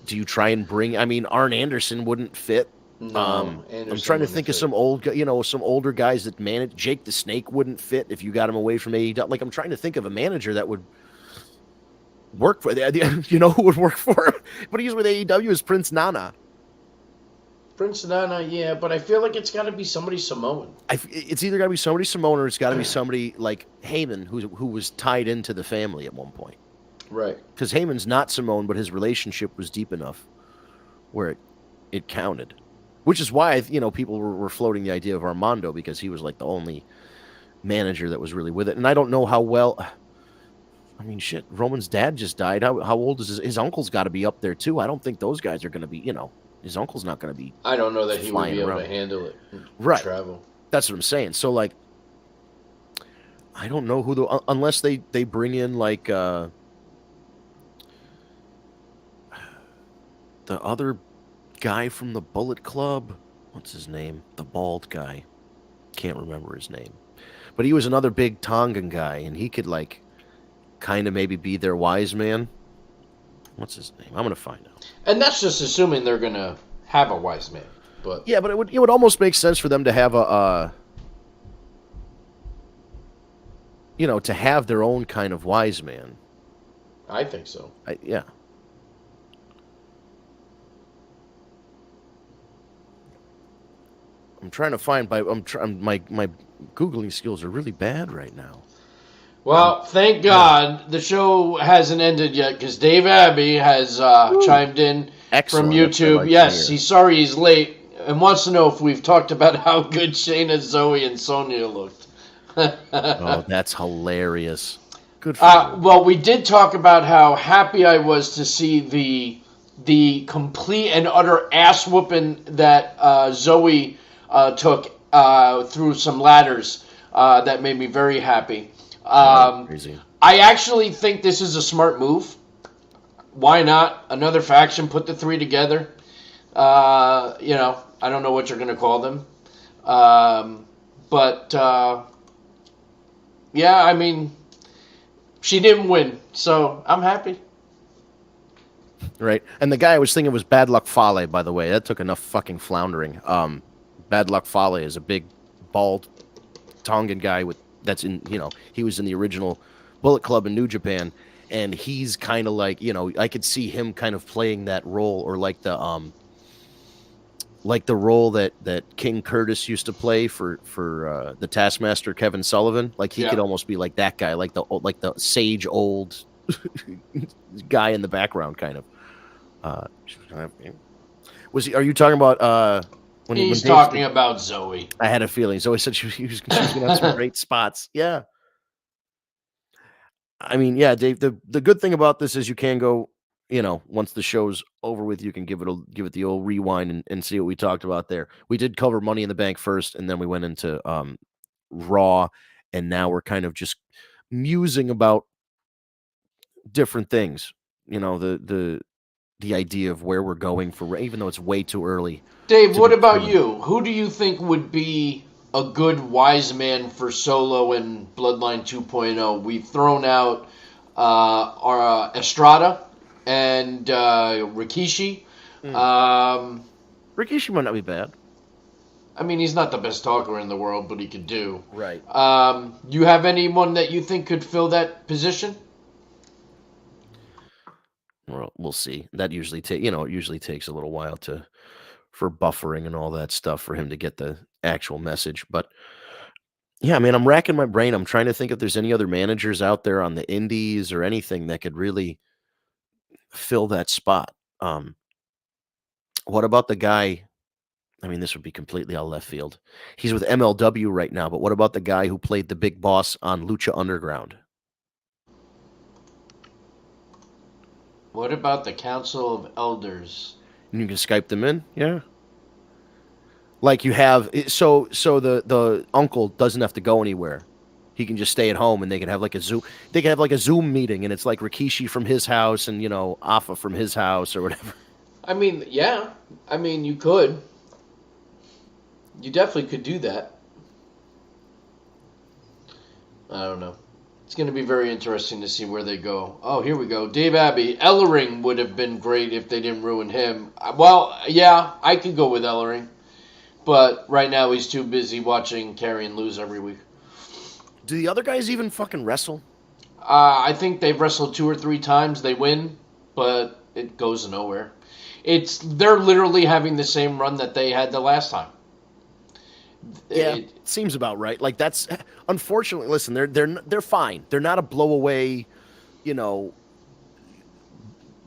Do you try and bring? I mean, Arn Anderson wouldn't fit. No, I'm trying to think of some older guys that manage. Jake the Snake wouldn't fit if you got him away from AEW. Like, I'm trying to think of a manager that would work for who would work for him. But he's with AEW is Prince Nana. Prince Nana, yeah, but I feel like it's got to be somebody Samoan. It's either got to be somebody Samoan or it's got to be somebody like Heyman, who was tied into the family at one point. Right. Because Heyman's not Samoan, but his relationship was deep enough where it counted. Which is why, people were floating the idea of Armando, because he was like the only manager that was really with it. And I don't know how well. I mean, shit, Roman's dad just died. How old is his uncle's got to be up there too? I don't think those guys are going to be, his uncle's not going to be. I don't know that he would be able to handle it. Right. Travel. That's what I'm saying. So, like, I don't know who unless they bring in like the other guy from the Bullet Club. What's his name? The bald guy. Can't remember his name. But he was another big Tongan guy, and he could like kind of maybe be their wise man. What's his name? I'm gonna find out. And that's just assuming they're gonna have a wise man. But yeah, but it would almost make sense for them to have to have their own kind of wise man. I think so. Yeah. I'm trying to find my Googling skills are really bad right now. Well, thank God the show hasn't ended yet, because Dave Abbey has chimed in from YouTube. Yes, he's sorry he's late and wants to know if we've talked about how good Shayna, Zoe, and Sonya looked. Oh, that's hilarious. Good for you. Well, we did talk about how happy I was to see the complete and utter ass whooping that Zoe took through some ladders. That made me very happy. Crazy. I actually think this is a smart move. Why not? Another faction, put the three together. I don't know what you're going to call them. Yeah, I mean, she didn't win, so I'm happy. Right. And the guy I was thinking was Bad Luck Fale, by the way. That took enough fucking floundering. Bad Luck Fale is a big, bald Tongan guy he was in the original Bullet Club in New Japan, and he's kind of like, I could see him kind of playing that role, or like the role that King Curtis used to play for the Taskmaster Kevin Sullivan. Like he could almost be like that guy, like the sage old guy in the background, kind of. Are you talking about? He's talking about Zoe. I had a feeling. Zoe said she was going to have some great spots. Yeah. I mean, yeah, Dave, the good thing about this is you can go, once the show's over with, you can give it the old rewind and see what we talked about there. We did cover Money in the Bank first, and then we went into Raw, and now we're kind of just musing about different things. The idea of where we're going for, even though it's way too early. Dave, what about you? Who do you think would be a good wise man for Solo and Bloodline 2.0. We've thrown out our Estrada and Rikishi. Rikishi might not be bad. I mean, he's not the best talker in the world, but he could do. Right. You have anyone that you think could fill that position? Well, we'll see. That usually usually takes a little while for buffering and all that stuff for him to get the actual message. But yeah, man, I'm racking my brain. I'm trying to think if there's any other managers out there on the indies or anything that could really fill that spot. What about the guy? I mean, this would be completely out of left field. He's with MLW right now, but what about the guy who played the big boss on Lucha Underground? What about the Council of Elders? And you can Skype them in, yeah. Like you have, so the uncle doesn't have to go anywhere. He can just stay at home, and they can have like a Zoom. They can have like a Zoom meeting, and it's like Rikishi from his house, and Afa from his house, or whatever. I mean, yeah. I mean, you could. You definitely could do that. I don't know. It's going to be very interesting to see where they go. Oh, here we go. Dave Abbey. Ellering would have been great if they didn't ruin him. Well, yeah, I could go with Ellering. But right now he's too busy watching Karrion lose every week. Do the other guys even fucking wrestle? I think they've wrestled 2 or 3 times. They win, but it goes nowhere. They're literally having the same run that they had the last time. Yeah, seems about right. Like that's unfortunately. Listen, they're fine. They're not a blowaway,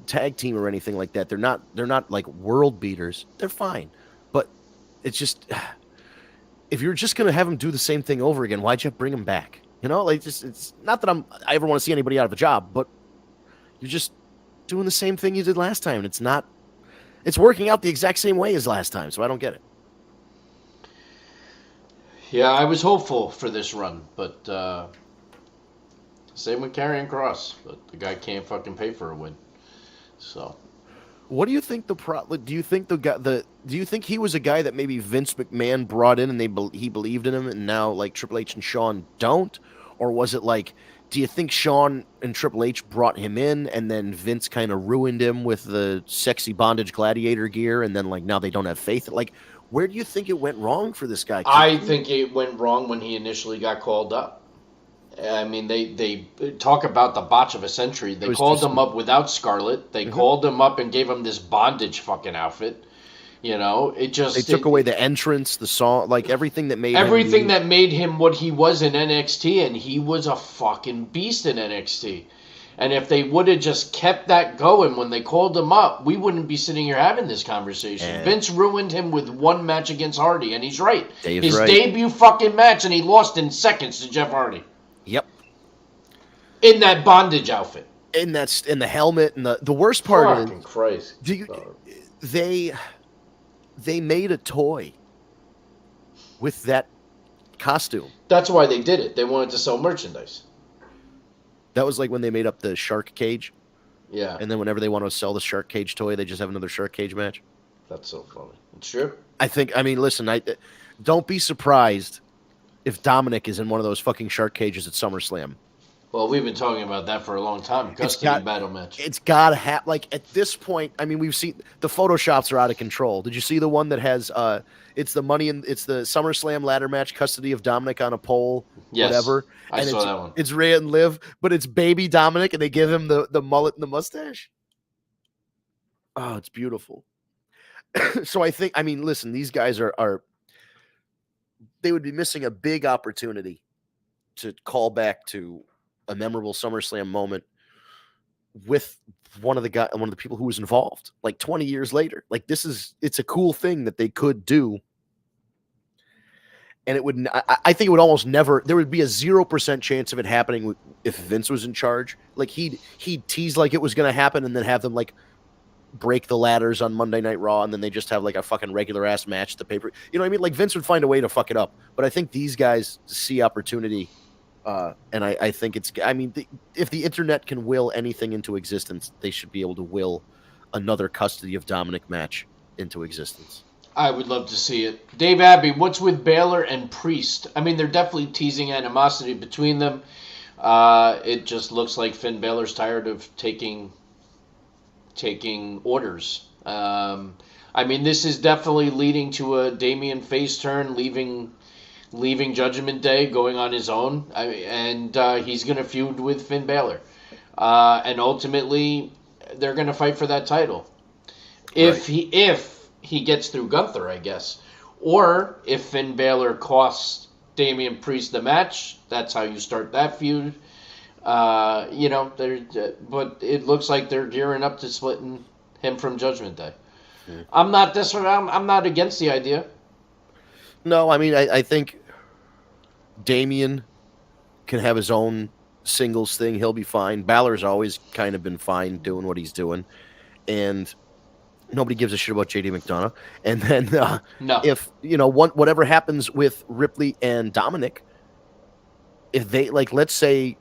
tag team or anything like that. They're not like world beaters. They're fine, but it's just if you're just gonna have them do the same thing over again, why'd you bring them back? It's not that I ever want to see anybody out of a job, but you're just doing the same thing you did last time. And it's working out the exact same way as last time. So I don't get it. Yeah, I was hopeful for this run, but same with Karrion Kross, but the guy can't fucking pay for a win. So, what do you think do you think do you think he was a guy that maybe Vince McMahon brought in and he believed in him, and now like Triple H and Shawn don't, or was it like? Do you think Shawn and Triple H brought him in and then Vince kind of ruined him with the sexy bondage gladiator gear, and then like now they don't have faith? Like, where do you think it went wrong for this guy? I think it went wrong when he initially got called up. I mean, they talk about the botch of a century. They called him up without Scarlett. They called him up and gave him this bondage fucking outfit. They took away the entrance, the song, like everything that made him what he was in NXT, and he was a fucking beast in NXT. And if they would have just kept that going when they called him up, we wouldn't be sitting here having this conversation. Vince ruined him with one match against Hardy, and he's right. His debut fucking match, and he lost in seconds to Jeff Hardy. Yep. In that bondage outfit. In the helmet, and the worst part fucking Christ. They made a toy with that costume. That's why they did it. They wanted to sell merchandise. That was like when they made up the shark cage. Yeah. And then whenever they want to sell the shark cage toy, they just have another shark cage match. That's so funny. It's true. Listen, don't be surprised if Dominic is in one of those fucking shark cages at SummerSlam. Well, we've been talking about that for a long time. Custody battle match. It's got to have, like, at this point, I mean, we've seen the Photoshops are out of control. Did you see the one that has, it's the SummerSlam ladder match, custody of Dominic on a pole, whatever. I saw that one. It's Rhea and Liv, but it's baby Dominic, and they give him the mullet and the mustache. Oh, it's beautiful. So listen, these guys are they would be missing a big opportunity to call back to a memorable SummerSlam moment with one of the people who was involved, like 20 years later. Like it's a cool thing that they could do. And I think it would almost never, there would be a 0% chance of it happening if Vince was in charge. Like he'd tease like it was going to happen and then have them like break the ladders on Monday Night Raw, and then they just have like a fucking regular ass match at the paper. You know what I mean? Like Vince would find a way to fuck it up. But I think these guys see opportunity. And I think if the internet can will anything into existence, they should be able to will another custody of Dominic match into existence. I would love to see it. Dave Abbey, what's with Baylor and Priest? I mean, they're definitely teasing animosity between them. It just looks like Finn Balor's tired of taking orders. I mean, this is definitely leading to a Damian face turn, leaving Judgment Day, going on his own, and he's going to feud with Finn Balor. And ultimately, they're going to fight for that title. If he gets through Gunther, I guess. Or if Finn Balor costs Damian Priest the match, that's how you start that feud. But it looks like they're gearing up to splitting him from Judgment Day. Yeah. I'm not against the idea. No, I mean, I think Damian can have his own singles thing. He'll be fine. Balor's always kind of been fine doing what he's doing. And nobody gives a shit about JD McDonough. And then no. If, whatever happens with Ripley and Dominic, if they, let's say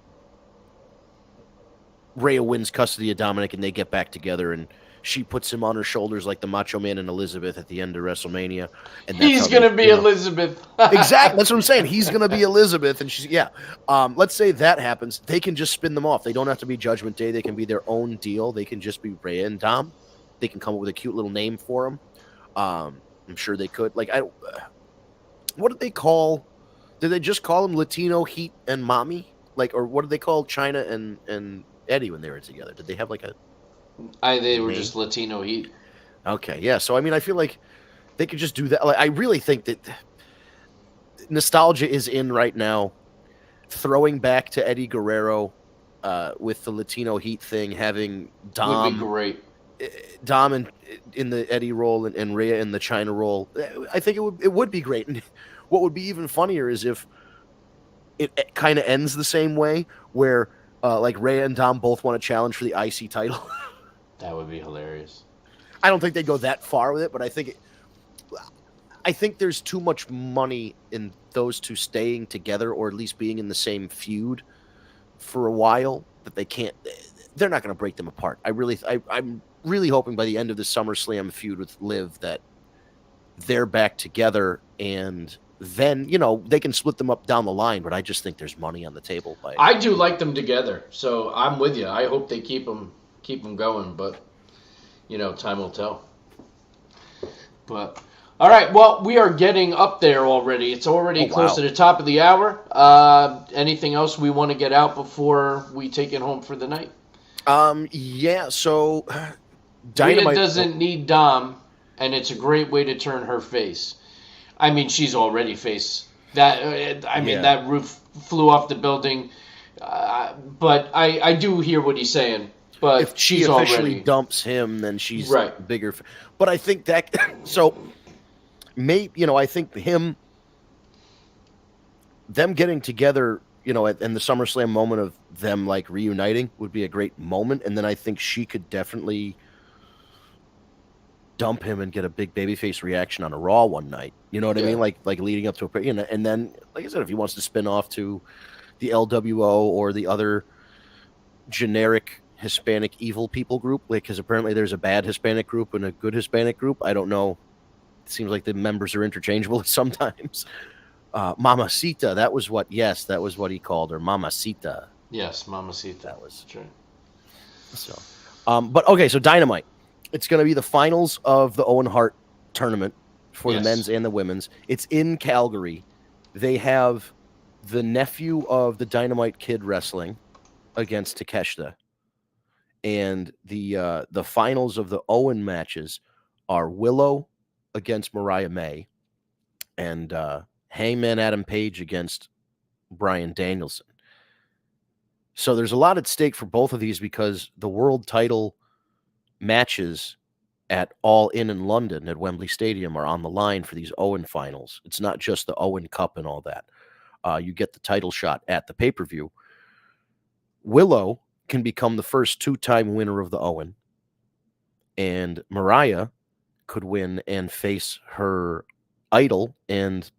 Rhea wins custody of Dominic and they get back together and she puts him on her shoulders like the Macho Man and Elizabeth at the end of WrestleMania. And he's going to be Elizabeth. Exactly. That's what I'm saying. He's going to be Elizabeth. And she's, let's say that happens. They can just spin them off. They don't have to be Judgment Day. They can be their own deal. They can just be Rhea and Dom. They can come up with a cute little name for them. I'm sure they could. What did they call? Did they just call them Latino Heat and Mommy? Or what did they call China and Eddie when they were together? Did they have they were just Latino Heat. Okay, yeah. So, I mean, I feel like they could just do that. I really think that nostalgia is in right now. Throwing back to Eddie Guerrero with the Latino Heat thing, having Dom. Would be great. Dom in the Eddie role and Rhea in the China role. I think it would be great. And what would be even funnier is if it kind of ends the same way, where Rhea and Dom both want to challenge for the IC title. That would be hilarious. I don't think they go that far with it, but I think there's too much money in those two staying together, or at least being in the same feud for a while, that they can't. They're not going to break them apart. I'm really hoping by the end of the SummerSlam feud with Liv that they're back together, and then they can split them up down the line. But I just think there's money on the table. I do like them together, so I'm with you. I hope they keep them going, but time will tell. But all right, well, we are getting up there already. It's already close to the top of the hour. Anything else we want to get out before we take it home for the night? So Dynamite Rhea doesn't need Dom, and it's a great way to turn her face. I mean, she's already face. That roof flew off the building. But I do hear what he's saying. But if she officially dumps him, then she's bigger. But I think that I think them getting together, in the SummerSlam moment of them reuniting would be a great moment. And then I think she could definitely dump him and get a big babyface reaction on a Raw one night. You know what I mean? Like leading up to and then, like I said, if he wants to spin off to the LWO or the other generic Hispanic evil people group, because apparently there's a bad Hispanic group and a good Hispanic group. I don't know. It seems like the members are interchangeable sometimes. Mamacita, that was what he called her, Mamacita. Yes, Mamacita. That was true. So, but okay, so Dynamite. It's going to be the finals of the Owen Hart tournament for the men's and the women's. It's in Calgary. They have the nephew of the Dynamite Kid wrestling against Takeshita. And the finals of the Owen matches are Willow against Mariah May and Hangman Adam Page against Bryan Danielson. So there's a lot at stake for both of these, because the world title matches at All In London at Wembley Stadium are on the line for these Owen finals. It's not just the Owen Cup and all that. You get the title shot at the pay-per-view. Willow can become the first two-time winner of the Owen, and Mariah could win and face her idol and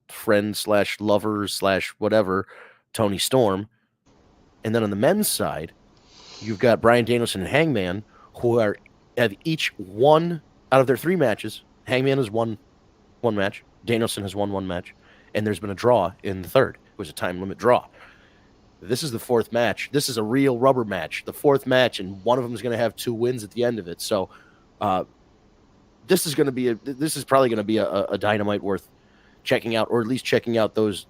friend / lover / whatever, Tony Storm. And then on the men's side, you've got Bryan Danielson and Hangman, who have each won out of their 3 matches. Hangman has won one match. Danielson has won one match. And there's been a draw in the third. It was a time limit draw. This is the fourth match. This is a real rubber match, the fourth match, and one of them is going to have 2 wins at the end of it. So this is probably going to be a Dynamite worth checking out, or at least checking out those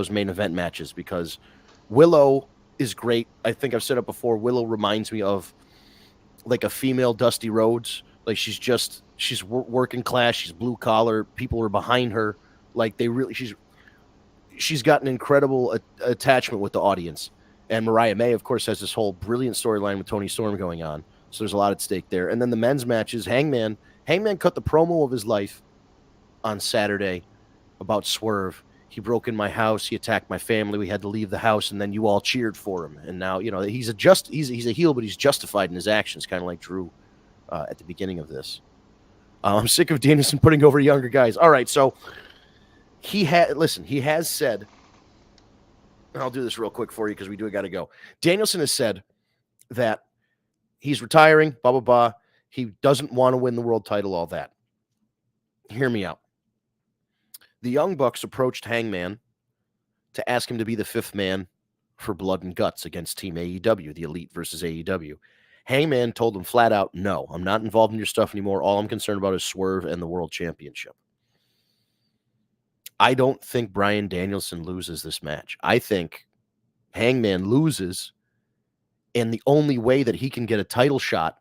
main event matches, because Willow is great. I think I've said it before. Willow reminds me of like a female Dusty Rhodes. Like she's working class. She's blue collar. People are behind her. Like she's got an incredible attachment with the audience. And Mariah May, of course, has this whole brilliant storyline with Tony Storm going on. So there's a lot at stake there. And then the men's matches, Hangman cut the promo of his life on Saturday about Swerve. He broke in my house. He attacked my family. We had to leave the house, and then you all cheered for him. And now, he's a heel, but he's justified in his actions, kind of like Drew at the beginning of this. I'm sick of Danielson putting over younger guys. All right, so he has said, and I'll do this real quick for you because we got to go. Danielson has said that he's retiring, blah, blah, blah. He doesn't want to win the world title, all that. Hear me out. The Young Bucks approached Hangman to ask him to be the 5th man for Blood and Guts against Team AEW, the Elite versus AEW. Hangman told them flat out, no, I'm not involved in your stuff anymore. All I'm concerned about is Swerve and the World Championship. I don't think Bryan Danielson loses this match. I think Hangman loses, and the only way that he can get a title shot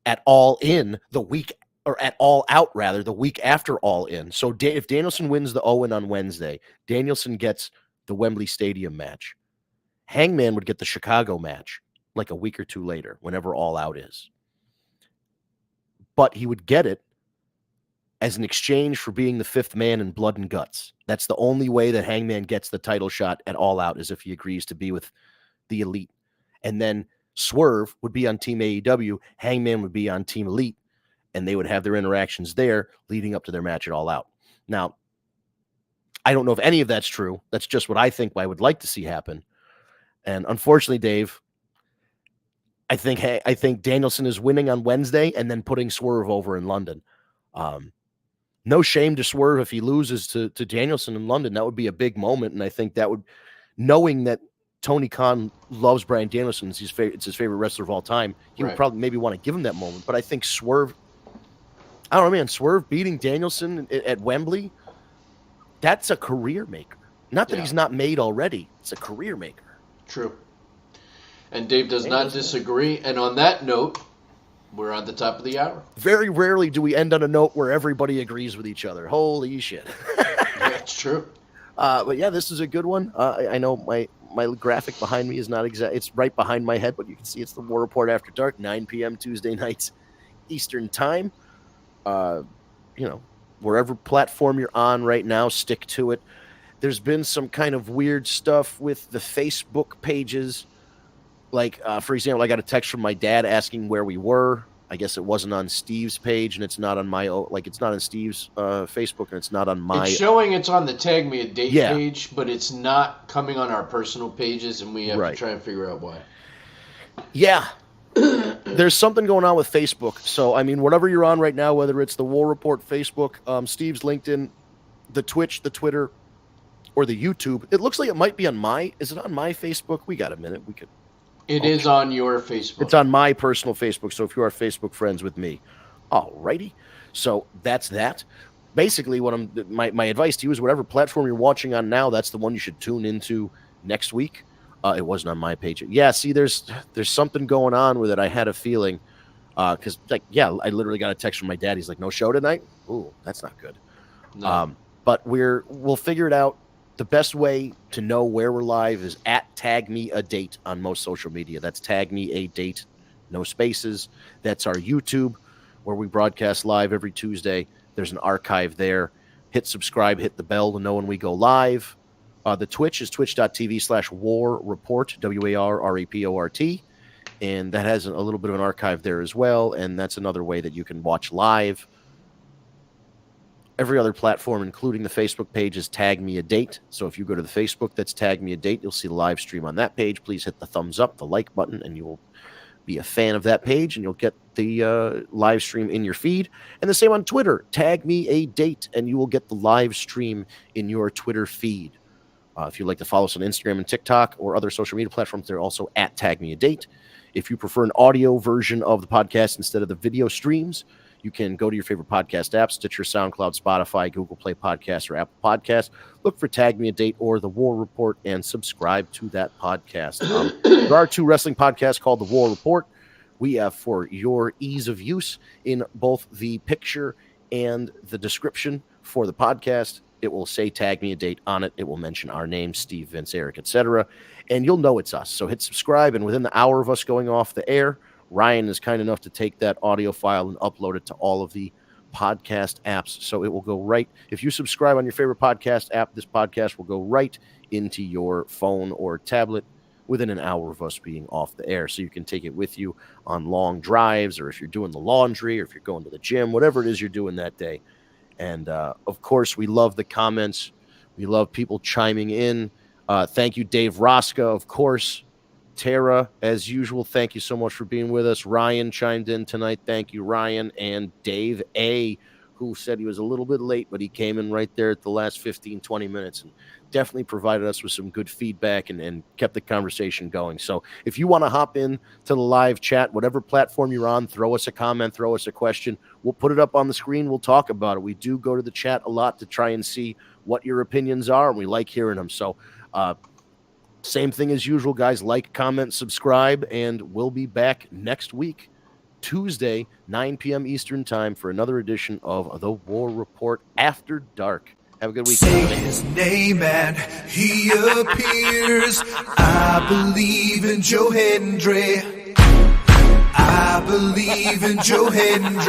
at All In the week, or at All Out rather, the week after All In. So if Danielson wins the Owen on Wednesday, Danielson gets the Wembley Stadium match. Hangman would get the Chicago match like a week or 2 later, whenever All Out is. But he would get it as an exchange for being the 5th man in Blood and Guts. That's the only way that Hangman gets the title shot at All Out, is if he agrees to be with the Elite. And then Swerve would be on Team AEW, Hangman would be on Team Elite, and they would have their interactions there leading up to their match at All Out. Now, I don't know if any of that's true. That's just what I think I would like to see happen. And unfortunately, Dave, I think Danielson is winning on Wednesday and then putting Swerve over in London. No shame to Swerve if he loses to Danielson in London. That would be a big moment, and I think that would, knowing that Tony Khan loves Bryan Danielson, it's his favorite wrestler of all time, he would probably maybe want to give him that moment. But I think Swerve, I don't know, man, Swerve beating Danielson at Wembley, that's a career maker. Not that he's not made already. It's a career maker. True. And Dave does not disagree. And on that note, we're on the top of the hour. Very rarely do we end on a note where everybody agrees with each other. Holy shit. That's true. But yeah, this is a good one. I know my graphic behind me is not exact. It's right behind my head, but you can see it's the War Report After Dark, 9 p.m. Tuesday nights Eastern Time. Wherever platform you're on right now, stick to it. There's been some kind of weird stuff with the Facebook pages. Like, for example, I got a text from my dad asking where we were. I guess it wasn't on Steve's page, and it's not on my, it's not on Steve's Facebook, and it's not on my. It's showing it's on the Tag Me a Date page, but it's not coming on our personal pages, and we have to try and figure out why. Yeah. There's something going on with Facebook. So, I mean, whatever you're on right now, whether it's the War Report Facebook, Steve's LinkedIn, the Twitch, the Twitter, or the YouTube, it looks like it might be on my, is it on my Facebook? We got a minute. We could. It is on your Facebook. It's on my personal Facebook, so if you are Facebook friends with me. Alrighty. So that's that. Basically, what my advice to you is whatever platform you're watching on now, that's the one you should tune into next week. It wasn't on my page. Yeah, see, there's something going on with it. I had a feeling. Because, I literally got a text from my dad. He's like, no show tonight? Ooh, that's not good. No. But we'll figure it out. The best way to know where we're live is at Tag Me a Date on most social media. That's Tag Me a Date, no spaces. That's our YouTube, where we broadcast live every Tuesday. There's an archive there. Hit subscribe, hit the bell to know when we go live. The Twitch is twitch.tv/War Report, WARREPORT. And that has a little bit of an archive there as well. And that's another way that you can watch live. Every other platform, including the Facebook page, is Tag Me a Date. So if you go to the Facebook that's Tag Me a Date, you'll see the live stream on that page. Please hit the thumbs up, the like button, and you will Be a fan of that page, and you'll get the live stream in your feed. And the same on Twitter. Tag me a date, and you will get the live stream in your Twitter feed. If you'd like to follow us on Instagram and TikTok or other social media platforms, they're also at Tag Me a Date. If you prefer an audio version of the podcast instead of the video streams, you can go to your favorite podcast app, Stitcher, SoundCloud, Spotify, Google Play Podcasts, or Apple Podcasts. Look for Tag Me a Date or The War Report and subscribe to that podcast. There are 2 wrestling podcasts called The War Report. We have, for your ease of use, in both the picture and the description for the podcast, it will say Tag Me a Date on it. It will mention our names, Steve, Vince, Eric, etc. And you'll know it's us. So hit subscribe, and within the hour of us going off the air, Ryan is kind enough to take that audio file and upload it to all of the podcast apps. So it will go right. If you subscribe on your favorite podcast app, this podcast will go right into your phone or tablet within an hour of us being off the air. So you can take it with you on long drives, or if you're doing the laundry, or if you're going to the gym, whatever it is you're doing that day. And, of course, we love the comments. We love people chiming in. Thank you, Dave Rosca, of course. Tara, as usual, thank you so much for being with us. Ryan chimed in tonight. Thank you, Ryan. And Dave A., who said he was a little bit late, but he came in right there at the last 15, 20 minutes and definitely provided us with some good feedback and kept the conversation going. So if you want to hop in to the live chat, whatever platform you're on, throw us a comment, throw us a question. We'll put it up on the screen. We'll talk about it. We do go to the chat a lot to try and see what your opinions are, and we like hearing them. So same thing as usual, guys. Like, comment, subscribe, and we'll be back next week, Tuesday, 9 p.m. Eastern time, for another edition of The War Report After Dark. Have a good week. Say his name and he appears. I believe in Joe Hendry. I believe in Joe Hendry.